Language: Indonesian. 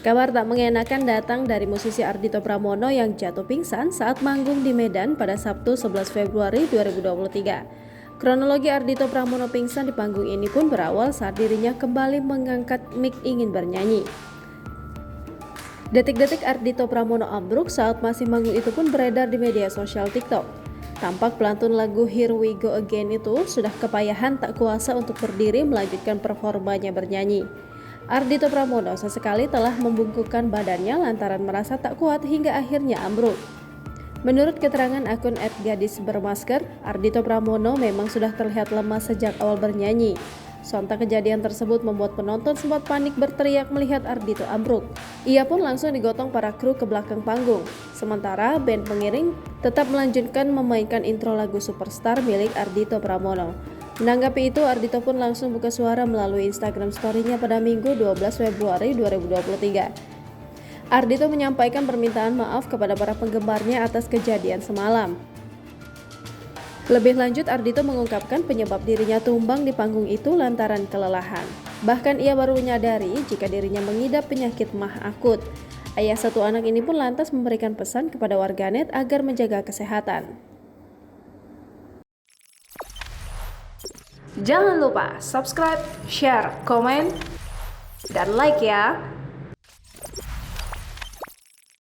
Kabar tak mengenakan datang dari musisi Ardhito Pramono yang jatuh pingsan saat manggung di Medan pada Sabtu 11 Februari 2023. Kronologi Ardhito Pramono pingsan di panggung ini pun berawal saat dirinya kembali mengangkat mic ingin bernyanyi. Detik-detik Ardhito Pramono ambruk saat masih manggung itu pun beredar di media sosial TikTok. Tampak pelantun lagu Here We Go Again itu sudah kepayahan tak kuasa untuk berdiri melanjutkan performanya bernyanyi. Ardhito Pramono sesekali telah membungkukkan badannya lantaran merasa tak kuat hingga akhirnya ambruk. Menurut keterangan akun @gadisbermasker, Ardhito Pramono memang sudah terlihat lemas sejak awal bernyanyi. Sontak kejadian tersebut membuat penonton sempat panik berteriak melihat Ardhito ambruk. Ia pun langsung digotong para kru ke belakang panggung. Sementara band pengiring tetap melanjutkan memainkan intro lagu Superstar milik Ardhito Pramono. Menanggapi itu, Ardhito pun langsung buka suara melalui Instagram story-nya pada Minggu 12 Februari 2023. Ardhito menyampaikan permintaan maaf kepada para penggemarnya atas kejadian semalam. Lebih lanjut, Ardhito mengungkapkan penyebab dirinya tumbang di panggung itu lantaran kelelahan. Bahkan ia baru menyadari jika dirinya mengidap penyakit MAH akut. Ayah satu anak ini pun lantas memberikan pesan kepada warganet agar menjaga kesehatan. Jangan lupa subscribe, share, komen, dan like ya!